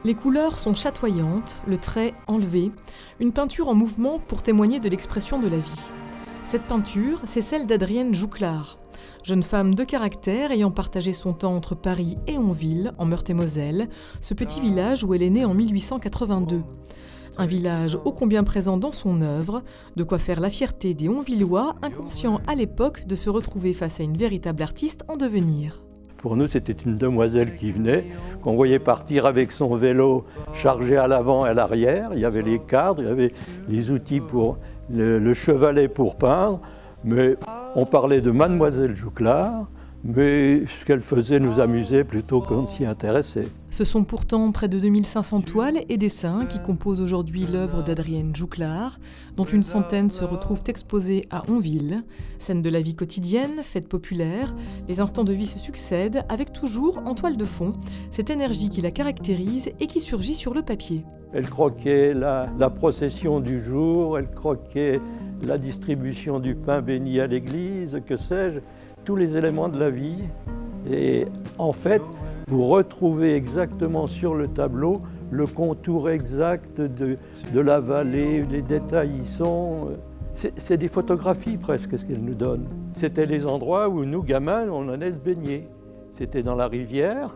Les couleurs sont chatoyantes, le trait enlevé, une peinture en mouvement pour témoigner de l'expression de la vie. Cette peinture, c'est celle d'Adrienne Jouclard, jeune femme de caractère ayant partagé son temps entre Paris et Onville, en Meurthe-et-Moselle, ce petit village où elle est née en 1882. Un village ô combien présent dans son œuvre, de quoi faire la fierté des Onvillois, inconscients à l'époque de se retrouver face à une véritable artiste en devenir. Pour nous, c'était une demoiselle qui venait, qu'on voyait partir avec son vélo chargé à l'avant et à l'arrière. Il y avait les cadres, il y avait les outils pour le chevalet pour peindre. Mais on parlait de Mademoiselle Jouclard, mais ce qu'elle faisait nous amusait plutôt qu'on s'y intéressait. Ce sont pourtant près de 2500 toiles et dessins qui composent aujourd'hui l'œuvre d'Adrienne Jouclard, dont une centaine se retrouvent exposées à Onville. Scènes de la vie quotidienne, fêtes populaires, les instants de vie se succèdent avec toujours en toile de fond cette énergie qui la caractérise et qui surgit sur le papier. Elle croquait la procession du jour, elle croquait la distribution du pain béni à l'église, que sais-je, tous les éléments de la vie. Et en fait, vous retrouvez exactement sur le tableau le contour exact de la vallée, les détails y sont. C'est des photographies presque ce qu'elle nous donne. C'était les endroits où nous, gamins, on allait se baigner. C'était dans la rivière,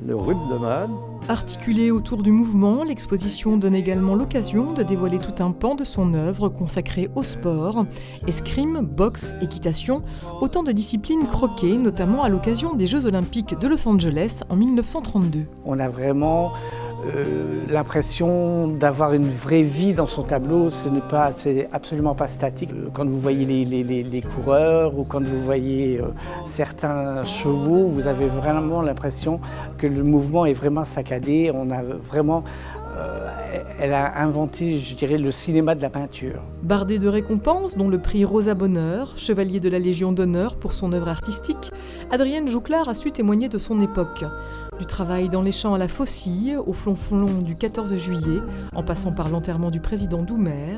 le Rupdeman. Articulée autour du mouvement, l'exposition donne également l'occasion de dévoiler tout un pan de son œuvre consacrée au sport, escrime, boxe, équitation, autant de disciplines croquées, notamment à l'occasion des Jeux Olympiques de Los Angeles en 1932. On a vraiment l'impression d'avoir une vraie vie dans son tableau, c'est absolument pas statique. Quand vous voyez les coureurs ou quand vous voyez certains chevaux, vous avez vraiment l'impression que le mouvement est vraiment saccadé. On a vraiment, elle a inventé, je dirais, le cinéma de la peinture. Bardée de récompenses, dont le prix Rosa Bonheur, chevalier de la Légion d'honneur pour son œuvre artistique, Adrienne Jouclard a su témoigner de son époque. Du travail dans les champs à la Faucille, au flonflon du 14 juillet, en passant par l'enterrement du président Doumer,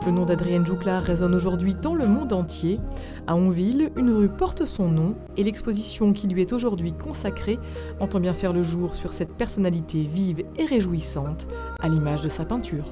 le nom d'Adrienne Jouclard résonne aujourd'hui dans le monde entier. À Onville, une rue porte son nom et l'exposition qui lui est aujourd'hui consacrée entend bien faire le jour sur cette personnalité vive et réjouissante, à l'image de sa peinture.